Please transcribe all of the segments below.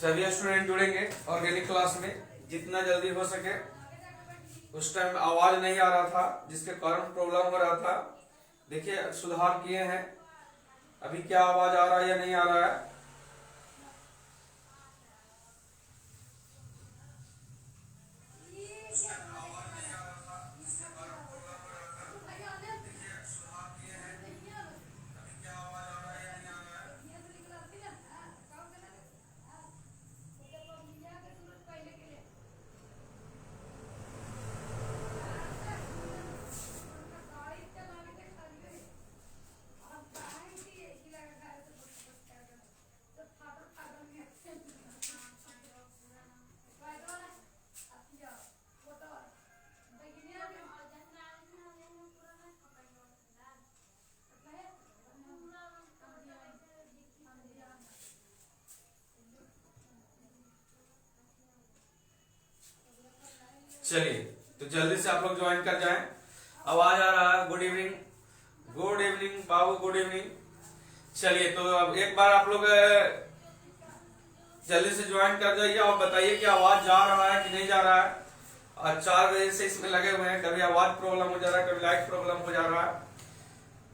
सभी स्टूडेंट जुड़ेंगे organic class में जितना जल्दी हो सके। उस टाइम आवाज नहीं आ रहा था जिसके कारण प्रॉब्लम हो रहा था। देखिए सुधार किए हैं। अभी क्या आवाज आ रहा है या नहीं आ रहा है? चलिए तो जल्दी से आप लोग ज्वाइन कर जाएं। आवाज आ रहा है? गुड इवनिंग, गुड इवनिंग बाबू, गुड इवनिंग। चलिए तो अब एक बार आप लोग जल्दी से ज्वाइन कर जाइए और बताइए कि आवाज जा रहा है कि नहीं जा रहा है। और 4 बजे से इसमें लगे हुए हैं। कभी आवाज प्रॉब्लम हो जा रहा है, कभी लाइट प्रॉब्लम हो जा रहा है।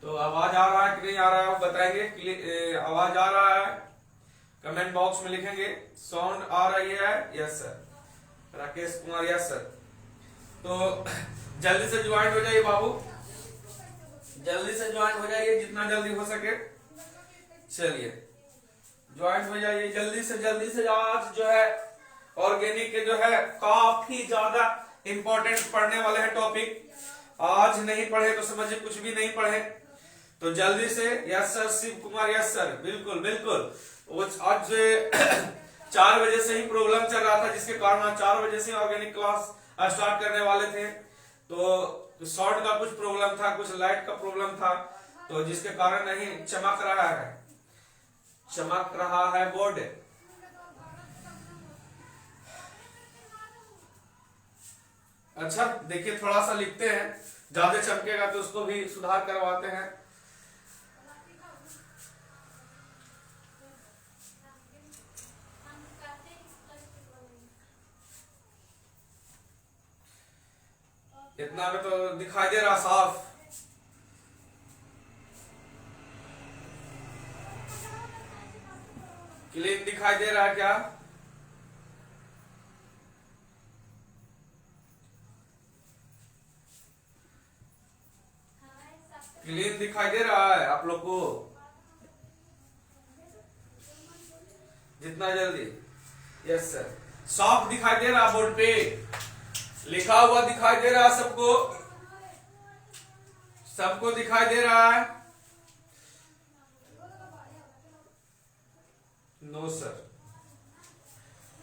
तो आवाज आ रहा है कि नहीं आ रहा है वो बताएंगे। आवाज आ रहा है कमेंट बॉक्स में लिखेंगे। साउंड आ रही है? Yes sir. Rakesh Kumar, yes sir. तो जल्दी से ज्वाइन हो जाइए बाबू, जल्दी से ज्वाइन हो जाइए जितना जल्दी हो सके। चलिए ज्वाइन हो जाइए जल्दी से जल्दी से। आज जो है ऑर्गेनिक के जो है काफी ज्यादा इंपॉर्टेंट पढ़ने वाले हैं टॉपिक। आज नहीं पढ़े तो समझिए कुछ भी नहीं पढ़े। तो जल्दी से। Yes sir Shiv Kumar, yes sir, बिल्कुल बिल्कुल। आज 4 बजे से ही प्रॉब्लम चल रहा था जिसके कारण आज 4 बजे से ऑर्गेनिक क्लास स्टार्ट करने वाले थे। तो साउंड का कुछ प्रॉब्लम था, कुछ लाइट का प्रॉब्लम था, तो जिसके कारण नहीं चमक रहा है, चमक रहा है बोर्ड। अच्छा देखिए थोड़ा सा लिखते हैं, ज्यादा चमकेगा तो उसको भी सुधार करवाते हैं। इतना में तो दिखाई दे रहा साफ। क्लीन दिखाई दे रहा है क्या? क्लीन दिखाई दे रहा है आप लोग को? जितना जल्दी। Yes sir. साफ दिखाई दे रहा बोर्ड पे, लिखा हुआ दिखाई दे रहा सबको, सबको दिखाई दे रहा है? नो सर,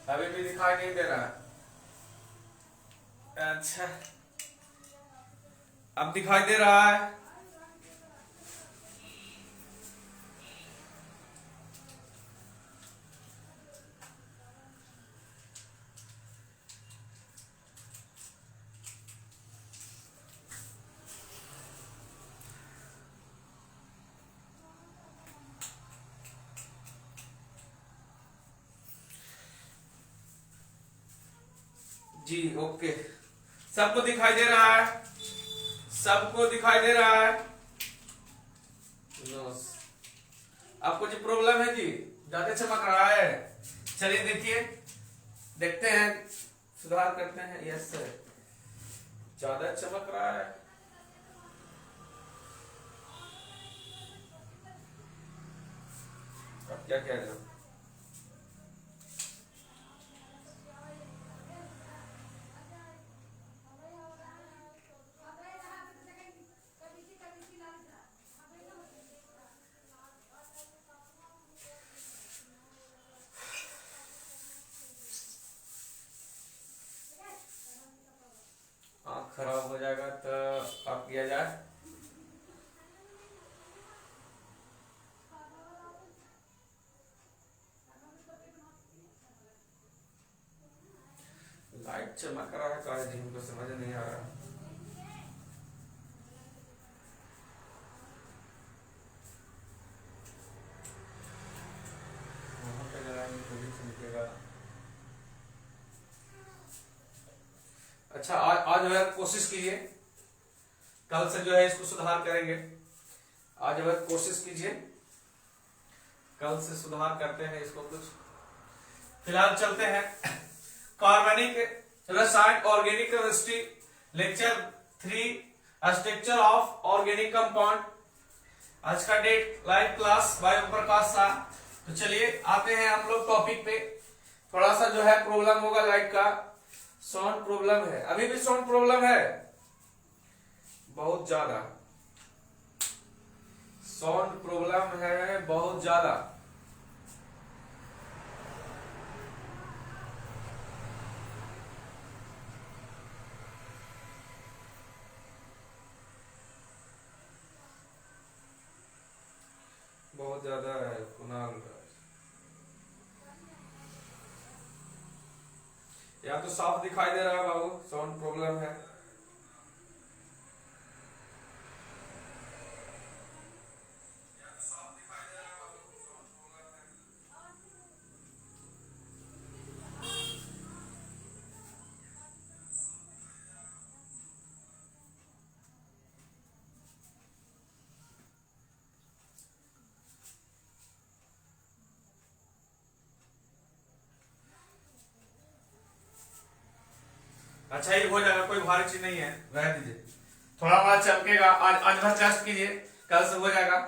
अभी भी दिखाई नहीं दे रहा है। अच्छा अब दिखाई दे रहा है? जी ओके, सबको दिखाई दे रहा है? सबको दिखाई दे रहा है? आपको जो प्रॉब्लम है जी, ज्यादा चमक रहा है? चलिए देखिए, देखते हैं, सुधार करते हैं। यस सर, ज्यादा चमक रहा है। अब क्या कह रहे हो? खराब हो जाएगा तो अब किया जाए। लाइट चमक रहा है काहे जी, हमको समझ नहीं आ रहा। वहां पे लगाएंगे तो भी चमकेगा। अच्छा, आज जो है कोशिश कीजिए, कल से जो है इसको सुधार करेंगे। आज जो है कोशिश कीजिए, कल से सुधार करते हैं इसको कुछ। फिलहाल चलते हैं कार्बनिक रसायन organic chemistry lecture 3 structure of organic compound. आज का date live class bye Om Prakash Shah. तो चलिए आते हैं हम लोग टॉपिक पे। थोड़ा सा जो है प्रॉब्लम होगा लाइट का, साउंड प्रॉब्लम है, अभी भी साउंड प्रॉब्लम है, बहुत ज्यादा साउंड प्रॉब्लम है, बहुत ज्यादा। बहुत ज्यादा है कुणाल, या तो साफ दिखाई दे रहा है बाबू, साउंड प्रॉब्लम है। अच्छा, ये हो जाएगा, कोई भारी चीज नहीं है, रह दीजिए। थोड़ा बड़ा चमकेगा, आज भर टेस्ट कीजिए, कल से हो जाएगा।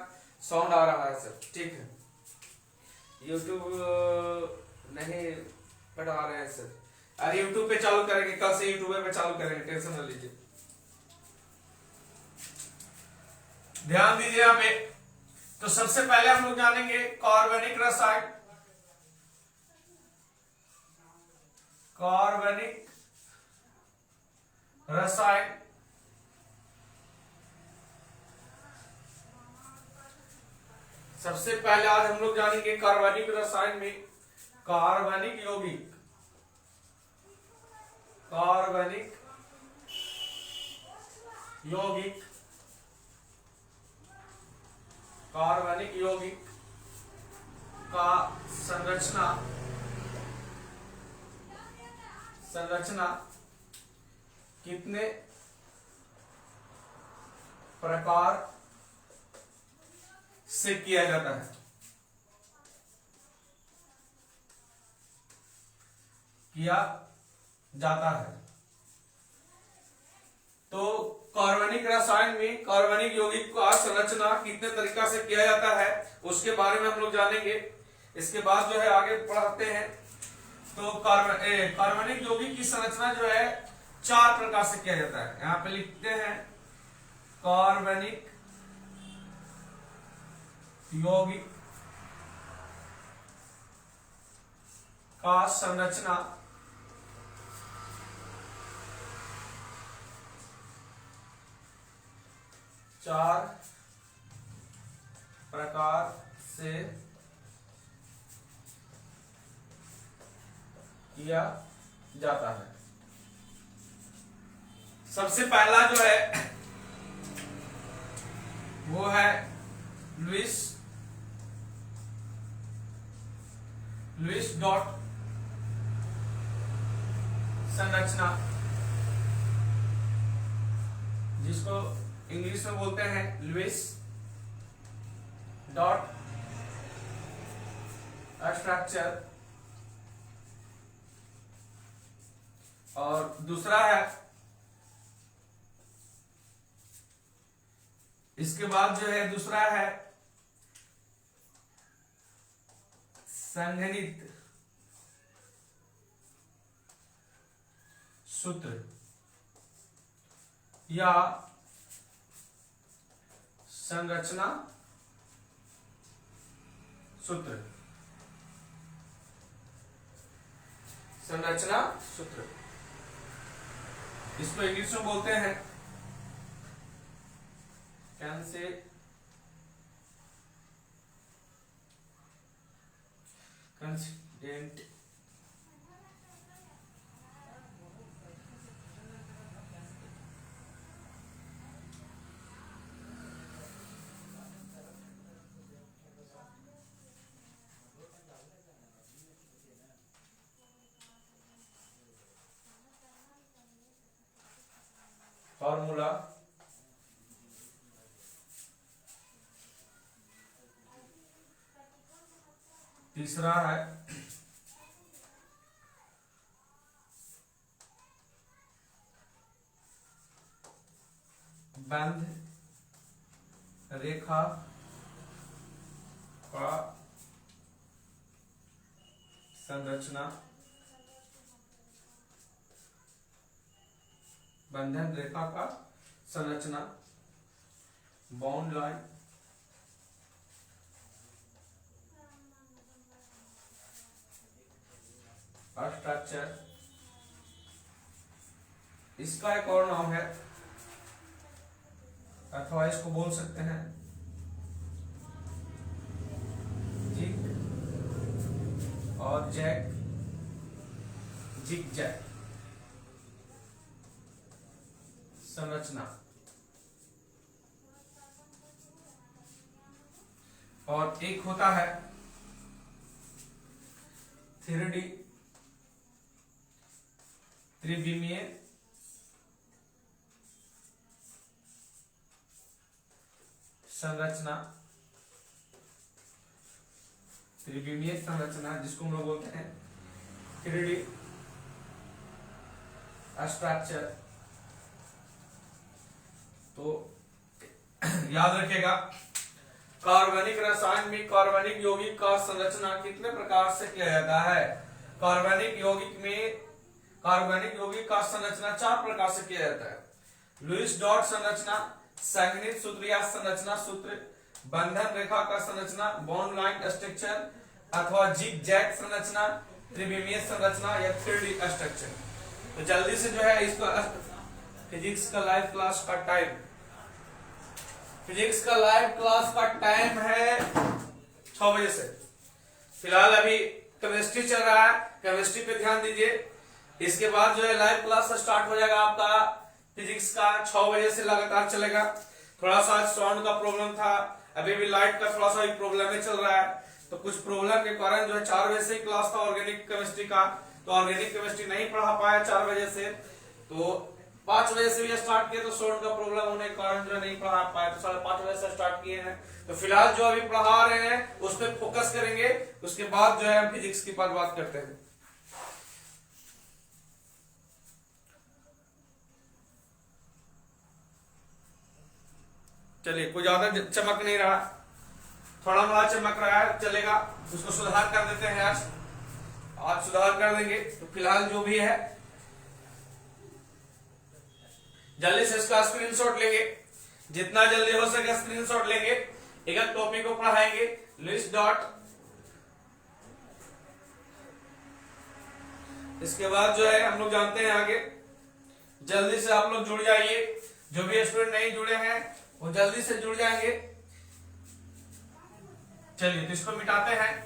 साउंड आ रहा है सर, ठीक है। यूट्यूब नहीं बढ़ा रहे हैं सर, अरे यूट्यूब पे चालू करेंगे, कल से यूट्यूब पे चालू करेंगे, टेंशन न लीजिए। ध्यान दीजिए यहाँ पे। तो सबसे पहले हम लोग जानेंगे कार्बनिक रसायन, कार्बनिक रसायन। सबसे पहले आज हम लोग जानेंगे कार्बनिक रसायन में कार्बनिक यौगिक, कार्बनिक यौगिक, कार्बनिक यौगिक का संरचना, संरचना कितने प्रकार से किया जाता है, किया जाता है। तो कार्बनिक रसायन में कार्बनिक यौगिक का संरचना कितने तरीका से किया जाता है उसके बारे में हम लोग जानेंगे। इसके बाद जो है आगे पढ़ते हैं। तो कार्बनिक यौगिक की संरचना जो है 4 प्रकार से किया जाता है। यहां पे लिखते हैं कार्बनिक यौगिक का संरचना 4 प्रकार से किया जाता है। सबसे पहला जो है वो है लुईस डॉट संरचना, जिसको इंग्लिश में बोलते हैं लुईस डॉट स्ट्रक्चर। और दूसरा है, इसके बाद जो है दूसरा है संघनित सूत्र या संरचना सूत्र, संरचना सूत्र, इसको इंग्लिश में बोलते हैं कंसिस्टेंट फॉर्मूला तीसरा है बंध रेखा का संरचना, बंधन रेखा का संरचना, बाउंड लाइन स्ट्रक्चर। इसका एक और नाम है, अथवा इसको बोल सकते हैं जिग और जैग, जिग जैग संरचना। और एक होता है 3D त्रिविमीय संरचना, त्रिविमीय संरचना जिसको हम लोग बोलते हैं 3D स्ट्रक्चर। तो याद रखिएगा, कार्बनिक रसायन में कार्बनिक यौगिक का संरचना कितने प्रकार से किया जाता है। कार्बनिक यौगिक में कार्बनिक यौगिक का संरचना 4 प्रकार से किया जाता है। लुईस डॉट संरचना, संघनित सूत्र या संरचना सूत्र, बंधन रेखा का संरचना, बॉन्ड लाइन स्ट्रक्चर, अथवा जिग जैग संरचना, त्रिविमीय संरचना या 3D स्ट्रक्चर। तो जल्दी से जो है इसका फिजिक्स का लाइव क्लास का टाइम, फिजिक्स का लाइव क्लास का टाइम है 6 बजे से। फिलहाल अभी केमिस्ट्री चल रहा है, केमिस्ट्री पे ध्यान दीजिए। इसके बाद जो है लाइव क्लास स्टार्ट हो जाएगा आपका फिजिक्स का, 6 बजे से लगातार चलेगा। थोड़ा सा साउंड का प्रॉब्लम था, अभी भी लाइट का थोड़ा सा भी प्रॉब्लम ही चल रहा है, तो कुछ प्रॉब्लम के कारण जो है 4 बजे से ही क्लास था ऑर्गेनिक केमिस्ट्री का, तो ऑर्गेनिक केमिस्ट्री नहीं पढ़ा पाया 4 बजे से। तो 5 बजे से भी स्टार्ट किए, तो साउंड का प्रॉब्लम होने के कारण जो है नहीं पढ़ा पाया, तो 5:30 बजे से स्टार्ट किए हैं। तो फिलहाल जो अभी पढ़ा रहे हैं उस पर फोकस करेंगे, उसके बाद जो है हम फिजिक्स की बात करते हैं। चलिए, कोई ज्यादा चमक नहीं रहा, थोड़ा मोड़ा चमक रहा है, चलेगा, उसको सुधार कर देते हैं। आज सुधार कर देंगे। तो फिलहाल जो भी है जल्दी से इसका स्क्रीनशॉट लेंगे, जितना जल्दी हो सके स्क्रीनशॉट लेंगे। एक एक टॉपिक को पढ़ाएंगे। लुईस डॉट, इसके बाद जो है हम लोग जानते हैं आगे। जल्दी से आप लोग जुड़ जाइए, जो भी स्टूडेंट नहीं जुड़े हैं वो जल्दी से जुड़ जाएंगे। चलिए, तो इसको मिटाते हैं।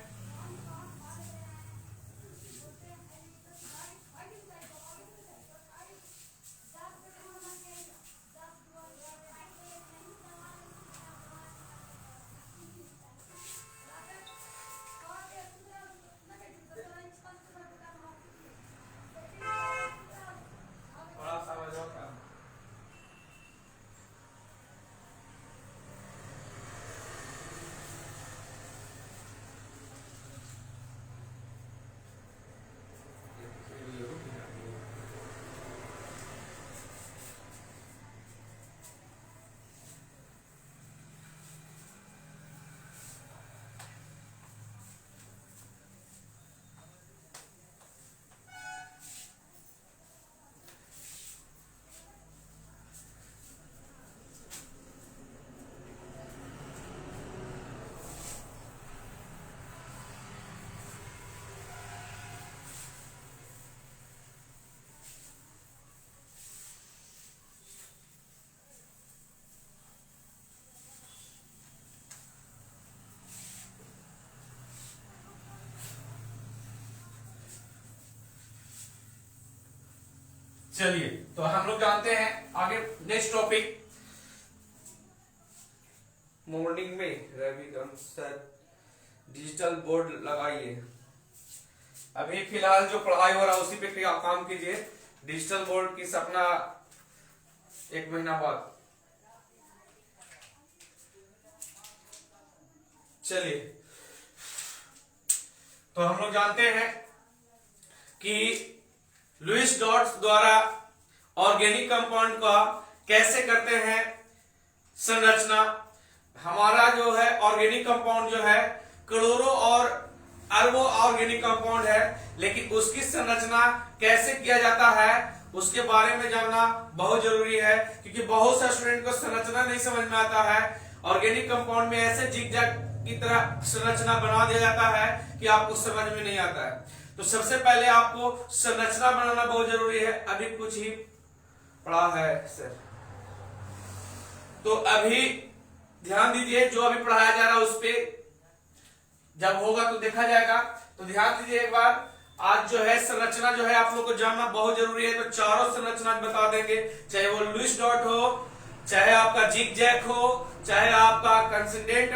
चलिए, तो हम लोग जानते हैं आगे नेक्स्ट टॉपिक। मॉर्निंग में रविकांत सर डिजिटल बोर्ड लगाइए। अभी फिलहाल जो पढ़ाई हो रहा है उसी पे काम कीजिए। डिजिटल बोर्ड की अपना 1 महीना बाद। चलिए, तो हम लोग जानते हैं कि लुईस डॉट्स द्वारा ऑर्गेनिक कंपाउंड का कैसे करते हैं संरचना। हमारा जो है ऑर्गेनिक कंपाउंड जो है करोड़ों और अरबों ऑर्गेनिक कंपाउंड है, लेकिन उसकी संरचना कैसे किया जाता है उसके बारे में जानना बहुत जरूरी है, क्योंकि बहुत से स्टूडेंट को संरचना नहीं समझ में आता है। ऑर्गेनिक कंपाउंड में ऐसे जिगजैग की तरह संरचना बना दिया जाता है कि आपको समझ में नहीं आता है। तो सबसे पहले आपको संरचना बनाना बहुत जरूरी है। अभी कुछ ही पढ़ा है सर, तो अभी ध्यान दीजिए, जो अभी पढ़ाया जा रहा है उस पे जब होगा तो देखा जाएगा। तो ध्यान दीजिए एक बार, आज जो है संरचना जो है आप लोग को जानना बहुत जरूरी है। तो चारों संरचना बता देंगे, चाहे वो लुईस डॉट हो, चाहे आपका जिगजैग हो, चाहे आपका कंसिस्टेंट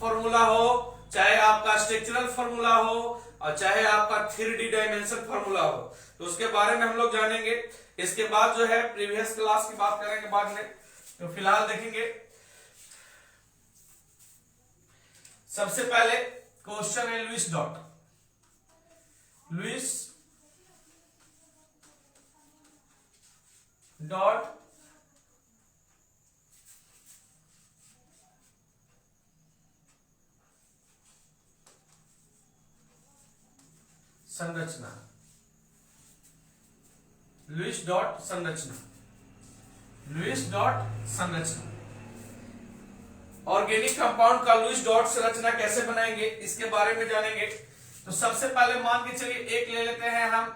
फॉर्मूला हो, चाहे आपका स्ट्रक्चरल फॉर्मूला हो, और चाहे आपका 3D डायमेंशन फॉर्मूला हो। तो उसके बारे में हम लोग जानेंगे। इसके बाद जो है प्रीवियस क्लास की बात करेंगे बाद में। तो फिलहाल देखेंगे, सबसे पहले क्वेश्चन है लुईस डॉट। लुईस डॉट संरचना। लुईस डॉट संरचना, लुईस डॉट संरचना। ऑर्गेनिक कंपाउंड का लुईस डॉट संरचना कैसे बनाएंगे इसके बारे में जानेंगे। तो सबसे पहले मान के चलिए एक ले लेते हैं हम,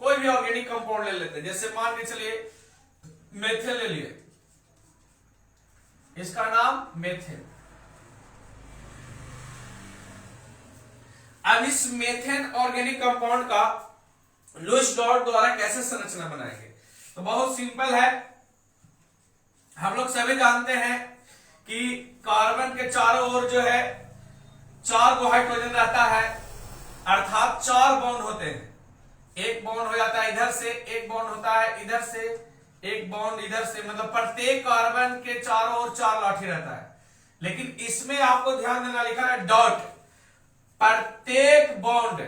कोई भी ऑर्गेनिक कंपाउंड ले लेते हैं। जैसे मान के चलिए मेथेन ले लिए, इसका नाम मेथेन। अब इस मेथेन ऑर्गेनिक कंपाउंड का लुईस डॉट द्वारा कैसे संरचना बनाएंगे, तो बहुत सिंपल है। हम लोग सभी जानते हैं कि कार्बन के चारों ओर जो है 4 को हाइड्रोजन रहता है, अर्थात 4 बॉन्ड होते हैं। एक बॉन्ड हो जाता है इधर से, एक बॉन्ड होता है इधर से, एक बॉन्ड इधर से, मतलब प्रत्येक कार्बन के चारों ओर 4 लाठी रहता है। लेकिन इसमें आपको ध्यान देना, लिखा है डॉट। प्रत्येक बॉन्ड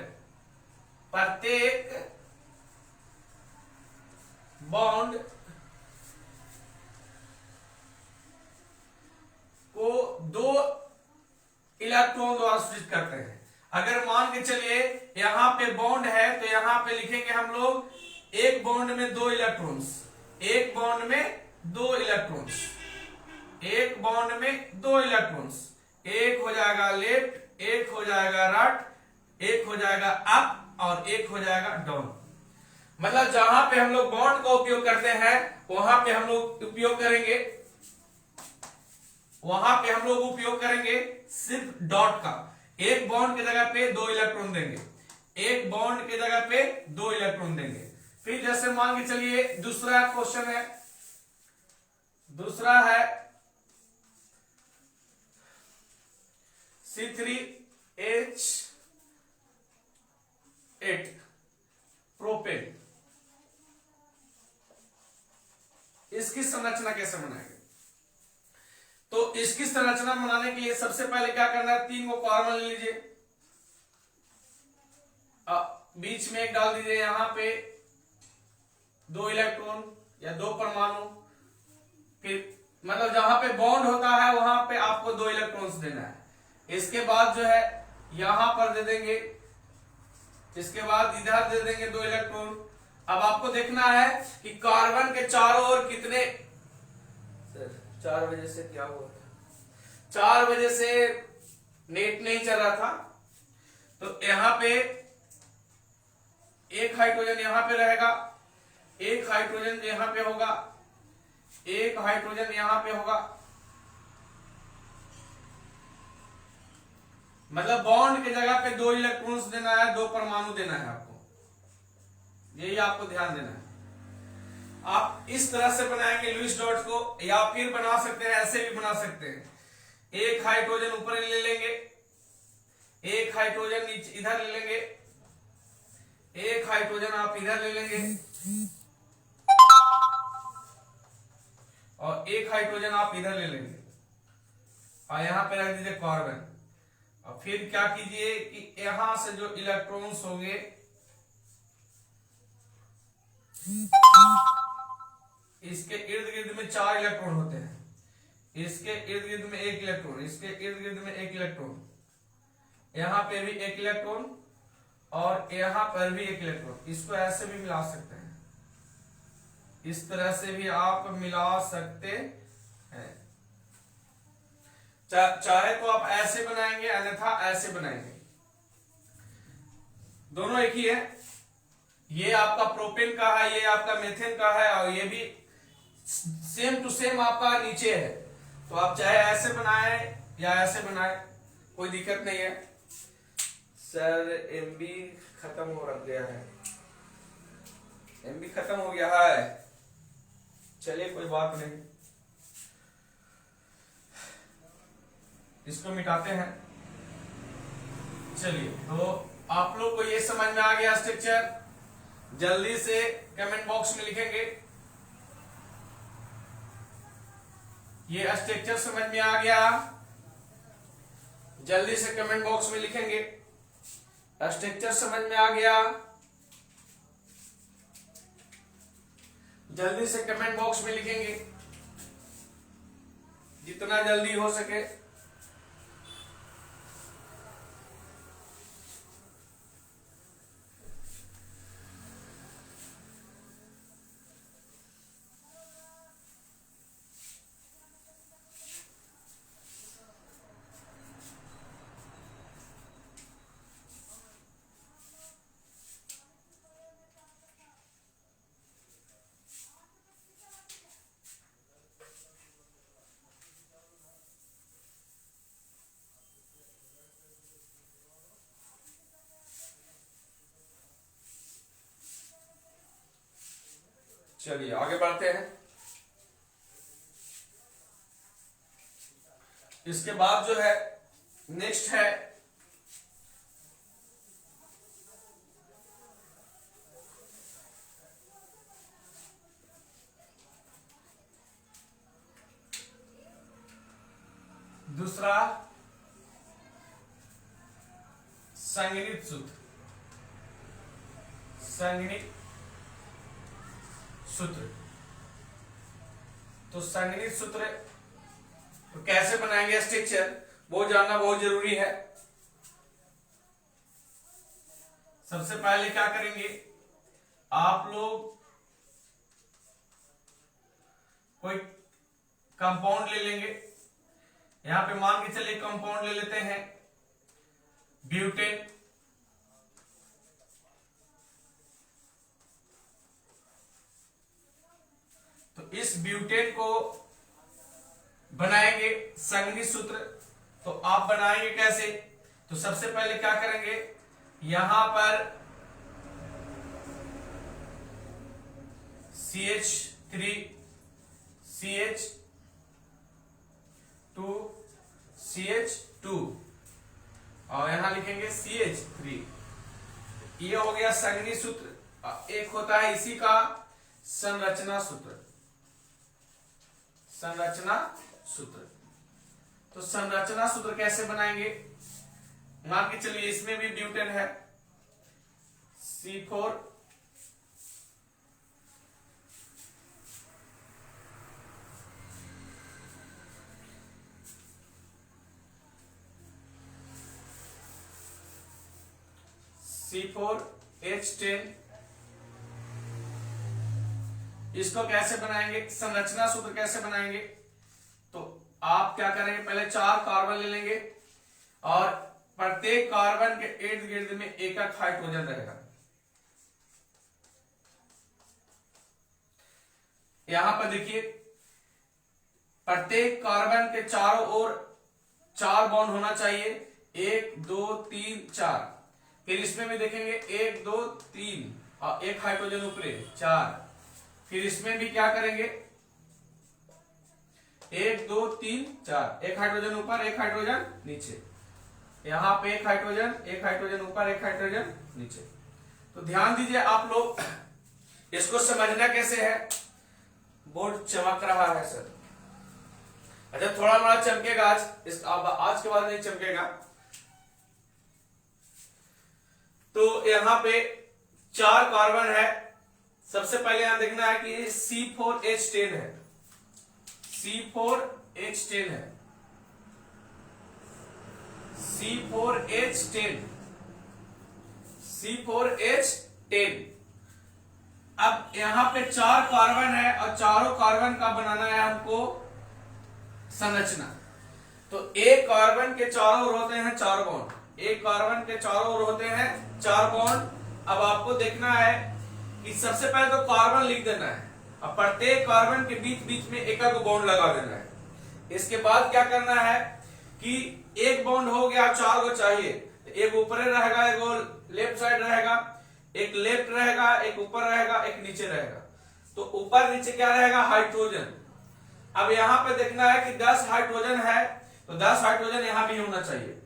को 2 इलेक्ट्रॉन द्वारा सूचित करते हैं। अगर मान के चलिए यहां पे बॉन्ड है तो यहां पे लिखेंगे हम लोग एक बॉन्ड में 2 इलेक्ट्रॉन्स, एक बॉन्ड में 2 इलेक्ट्रॉन्स, एक बॉन्ड में 2 इलेक्ट्रॉन्स। एक हो जाएगा लेफ्ट, एक हो जाएगा राइट, एक हो जाएगा अप और एक हो जाएगा डाउन। मतलब जहां पे हम लोग बॉन्ड का उपयोग करते हैं वहां पे हम लोग उपयोग करेंगे सिर्फ डॉट का। एक बॉन्ड की जगह पे 2 इलेक्ट्रॉन देंगे, एक बॉन्ड की जगह पे 2 इलेक्ट्रॉन देंगे। फिर जैसे मान के चलिए दूसरा क्वेश्चन है, दूसरा है C3H8 प्रोपेन। इसकी संरचना कैसे बनाएंगे, तो इसकी संरचना बनाने के लिए सबसे पहले क्या करना है, 3 को कार्बन ले लीजिए, बीच में एक डाल दीजिए, यहां पे 2 इलेक्ट्रॉन या 2 परमाणु। फिर मतलब जहां पे बॉन्ड होता है वहां पे आपको 2 इलेक्ट्रॉन्स देना है। इसके बाद जो है यहां पर दे देंगे, इसके बाद इधर दे देंगे 2 इलेक्ट्रॉन। अब आपको देखना है कि कार्बन के चारों ओर कितने, 4 बजे से क्या हुआ था, 4 बजे से नेट नहीं चल रहा था। तो यहां पे एक हाइड्रोजन यहां पे रहेगा, एक हाइड्रोजन यहां पे होगा, एक हाइड्रोजन यहां पे होगा। मतलब बॉन्ड की जगह पे 2 इलेक्ट्रॉन्स देना है, 2 परमाणु देना है आपको, यही आपको ध्यान देना है। आप इस तरह से बनाएंगे लुईस डॉट को, या फिर बना सकते हैं ऐसे भी बना सकते हैं। एक हाइड्रोजन ऊपर ले लेंगे, एक हाइड्रोजन इधर ले लेंगे, एक हाइड्रोजन आप इधर ले लेंगे, और एक हाइड्रोजन आप इधर ले लेंगे और यहां पे रख दीजिए कार्बन। और फिर क्या कीजिए कि यहां से जो इलेक्ट्रॉन्स होंगे इसके इर्द गिर्द में 4 इलेक्ट्रॉन होते हैं, इसके इर्द गिर्द में 1 इलेक्ट्रॉन, इसके इर्द गिर्द में 1 इलेक्ट्रॉन, यहां पे भी 1 इलेक्ट्रॉन और यहां पर भी 1 इलेक्ट्रॉन। इसको ऐसे भी मिला सकते हैं, इस तरह से भी आप मिला सकते हैं। चाहे तो आप ऐसे बनाएंगे अन्यथा ऐसे बनाएंगे, दोनों एक ही है। ये आपका प्रोपेन का है, ये आपका मेथेन का है और ये भी सेम टू सेम आपका नीचे है। तो आप चाहे ऐसे बनाए या ऐसे बनाए, कोई दिक्कत नहीं है। सर एमबी खत्म हो रख गया है, एमबी खत्म हो गया है, चलिए कोई बात नहीं, इसको मिटाते हैं। चलिए, तो आप लोग को ये समझ में आ गया स्ट्रक्चर? जल्दी से कमेंट बॉक्स में लिखेंगे ये स्ट्रक्चर समझ में आ गया, जल्दी से कमेंट बॉक्स में लिखेंगे स्ट्रक्चर समझ में आ गया, जल्दी से कमेंट बॉक्स में लिखेंगे जितना जल्दी हो सके। चलिए आगे बढ़ते हैं। इसके बाद जो है नेक्स्ट है दूसरा संगणित सूत्र। संगणित सूत्र, तो संगणित सूत्र तो कैसे बनाएंगे स्ट्रक्चर, वो जानना बहुत जरूरी है। सबसे पहले क्या करेंगे, आप लोग कोई कंपाउंड ले लेंगे। यहां पे मान के चलिए कंपाउंड ले लेते हैं ब्यूटेन। तो इस ब्यूटेन को बनाएंगे संगणित सूत्र। तो आप बनाएंगे कैसे, तो सबसे पहले क्या करेंगे, यहां पर CH3 CH2 CH2 और यहां लिखेंगे CH3। ये हो गया संगणित सूत्र। एक होता है इसी का संरचना सूत्र। संरचना सूत्र, तो संरचना सूत्र कैसे बनाएंगे, मान के चलिए इसमें भी ब्यूटेन है C4 C4H10। इसको कैसे बनाएंगे, संरचना सूत्र कैसे बनाएंगे, तो आप क्या करेंगे, पहले 4 कार्बन ले लेंगे और प्रत्येक कार्बन के इर्द गिर्द में एक हाइड्रोजन रहेगा। यहां पर देखिए प्रत्येक कार्बन के चारों ओर 4 बॉन्ड होना चाहिए, 1 2 3 4। फिर इसमें भी देखेंगे 1 2 3 और एक हाइड्रोजन ऊपर 4। फिर इसमें भी क्या करेंगे, 1 2 3 4, एक हाइड्रोजन ऊपर एक हाइड्रोजन नीचे, यहां पे एक हाइड्रोजन ऊपर एक हाइड्रोजन नीचे। तो ध्यान दीजिए आप लोग, इसको समझना कैसे है, बोर्ड चमक रहा है सर, अच्छा थोड़ा बड़ा चमकेगा आज, आज के बाद नहीं चमकेगा। तो यहाँ पे 4 कार्बन है। सबसे पहले यहां देखना है कि C4H10 है, C4H10 है, C4H10, C4H10। अब यहां पे 4 कार्बन है और चारों कार्बन का बनाना है हमको संरचना। तो एक कार्बन के चारों ओर होते हैं 4 बॉन्ड, एक कार्बन के चारों ओर होते हैं 4 बॉन्ड। अब आपको देखना है कि सबसे पहले तो कार्बन लिख देना है, अब प्रत्येक कार्बन के बीच बीच में एक बॉन्ड लगा देना है। इसके बाद क्या करना है कि एक बॉन्ड हो गया, 4 को चाहिए, एक ऊपर रहेगा, एक लेफ्ट साइड रहेगा, एक लेफ्ट रहेगा, एक ऊपर रहेगा, एक नीचे रहेगा। तो ऊपर नीचे क्या रहेगा, हाइड्रोजन। अब यहां पे देखना है कि 10 हाइड्रोजन है तो 10 हाइड्रोजन यहां भी होना चाहिए,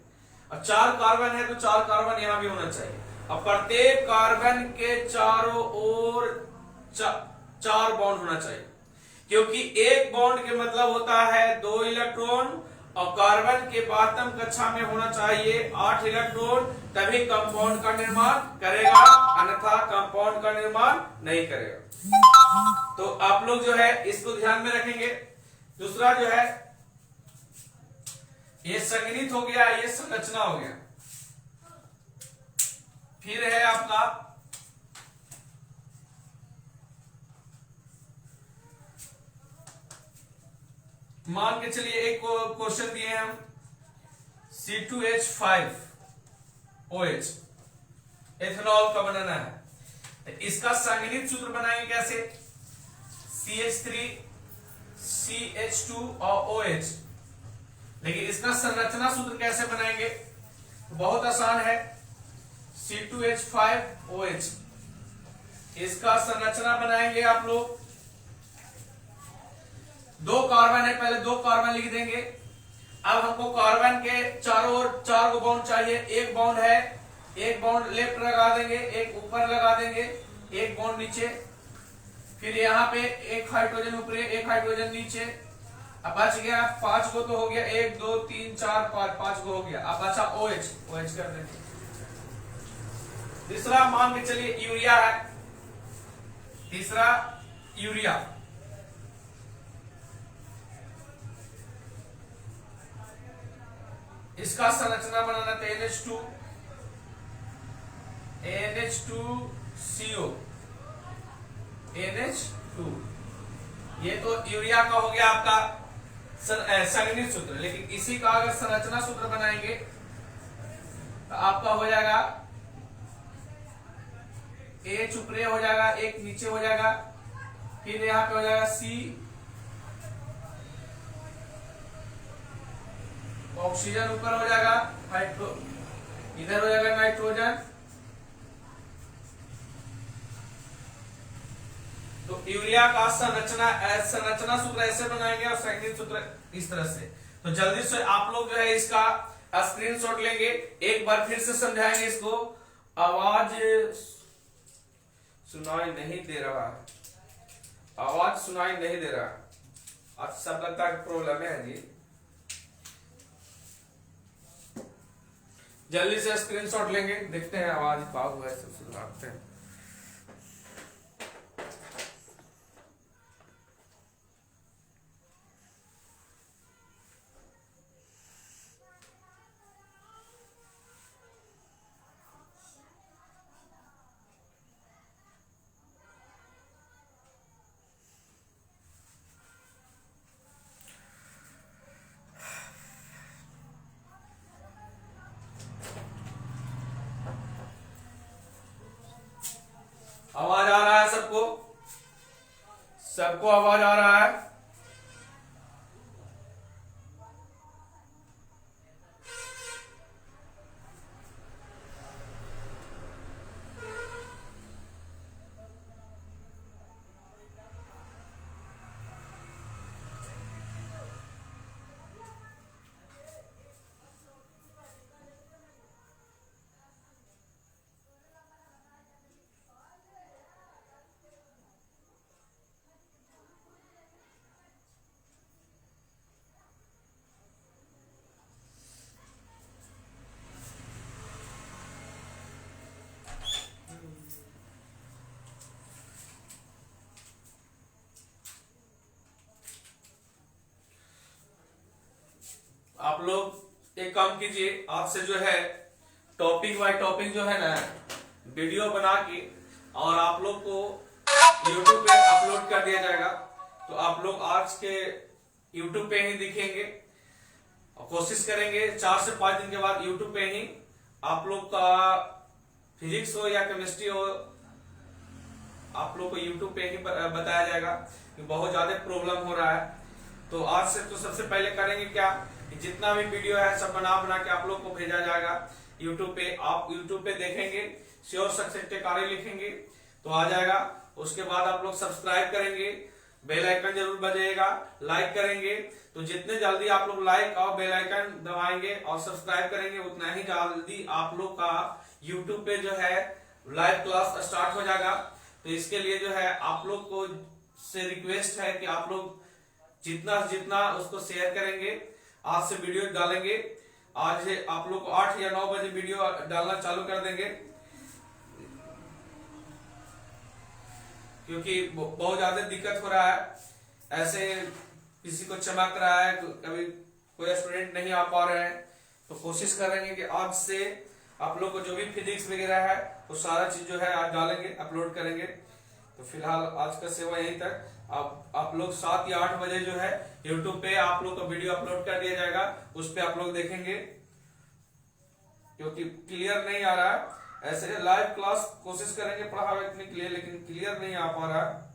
और 4 कार्बन है तो 4 कार्बन यहां भी होना चाहिए। अब प्रत्येक कार्बन के चारों ओर 4 बॉन्ड होना चाहिए, क्योंकि एक बॉन्ड के मतलब होता है 2 इलेक्ट्रॉन, और कार्बन के बातम कक्षा में होना चाहिए 8 इलेक्ट्रॉन, तभी कंपाउंड का निर्माण करेगा, अन्यथा कंपाउंड का निर्माण नहीं करेगा। तो आप लोग जो है इसको ध्यान में रखेंगे। दूसरा जो है ये संगठित हो गया, ये संरचना हो गया। फिर है आपका मान के चलिए एक क्वेश्चन दिए हम C2H5OH एथेनॉल का बनाना है, तो इसका संगठित सूत्र बनाएंगे कैसे, CH3CH2 और OH। लेकिन इसका संरचना सूत्र कैसे बनाएंगे, बहुत आसान है, C2H5OH। इसका संरचना बनाएंगे आप लोग, 2 कार्बन है, पहले 2 कार्बन लिख देंगे। अब हमको कार्बन के चारों ओर 4 बॉन्ड चाहिए, एक बॉन्ड है, एक बॉन्ड लेफ्ट लगा देंगे, एक ऊपर लगा देंगे, एक बॉन्ड नीचे, फिर यहाँ पे एक हाइड्रोजन ऊपर, एक हाइड्रोजन नीचे। अब बच गया 5 गो तो हो गया, 1 2 3 4 5 गो हो गया। अब बचा OH, OH कर देंगे। तीसरा मान के चलिए यूरिया है, तीसरा यूरिया, इसका संरचना बनाना था NH2CO, NH2। ये तो यूरिया का हो गया आपका संगठित सूत्र। लेकिन इसी का अगर संरचना सूत्र बनाएंगे तो आपका हो जाएगा H ऊपरे हो जाएगा, एक नीचे हो जाएगा, फिर यहाँ पे हो जाएगा C, ऑक्सीजन ऊपर हो जाएगा, इधर हो जाएगा नाइट्रोजन। तो यूरिया का संरचना सूत्र ऐसे बनाएंगे और संगठित सूत्र इस तरह से। तो जल्दी से आप लोग जो है इसका स्क्रीनशॉट लेंगे, एक बार फिर से समझाएंगे इसको। आवाज सुनाई नहीं दे रहा है, आवाज सुनाई नहीं दे रहा, आज सब लगता है प्रॉब्लम है जी। जल्दी से स्क्रीनशॉट लेंगे, देखते हैं आवाज पास हुआ है, सब सुधारते हैं। आवाज आ रहा है सबको, सबको आवाज आ रहा है। आप लोग एक काम कीजिए, आपसे जो है टॉपिक बाय टॉपिक जो है ना वीडियो बना के और आप लोग को YouTube पे अपलोड कर दिया जाएगा। तो आप लोग आज के YouTube पे ही दिखेंगे और कोशिश करेंगे 4 से 5 दिन के बाद YouTube पे ही आप लोग का फिजिक्स हो या केमिस्ट्री हो आप लोग को YouTube पे ही बताया जाएगा कि बहुत ज्यादा प्रॉब्लम हो रहा है। तो आज से तो सबसे पहले करेंगे क्या, जितना भी वीडियो है सब बना के आप लोग को भेजा जाएगा YouTube पे। आप YouTube पे देखेंगे, श्योर सक्सेस टेकारे लिखेंगे तो आ जाएगा। उसके बाद आप लोग सब्सक्राइब करेंगे, बेल आइकन जरूर बजाइएगा, लाइक करेंगे। तो जितने जल्दी आप लोग लाइक और बेल आइकन दबाएंगे और सब्सक्राइब करेंगे उतना ही जल्दी आप लोग का YouTube पे जो है लाइव क्लास स्टार्ट हो जाएगा। तो इसके लिए जो है आप लोग को से रिक्वेस्ट है कि आप लोग जितना जितना उसको शेयर करेंगे। आज से वीडियो डालेंगे, आज आप लोग 8 या 9 बजे वीडियो डालना चालू कर देंगे, क्योंकि बहुत ज्यादा दिक्कत हो रहा है। ऐसे किसी को चमक रहा है, कभी कोई स्टूडेंट नहीं आ पा रहे हैं। तो कोशिश करेंगे कि आज से आप लोग को जो भी फिजिक्स वगैरह है वो सारा चीज जो है आज डालेंगे, अपलोड करेंगे। तो फिलहाल आज का सेवा यहीं तक। आप लोग 7 या 8 बजे जो है YouTube पे आप लोग का वीडियो अपलोड कर दिया जाएगा, उस पे आप लोग देखेंगे, क्योंकि क्लियर नहीं आ रहा है। ऐसे लाइव क्लास कोशिश करेंगे पढ़ाने के लिए, लेकिन क्लियर नहीं आ पा रहा है।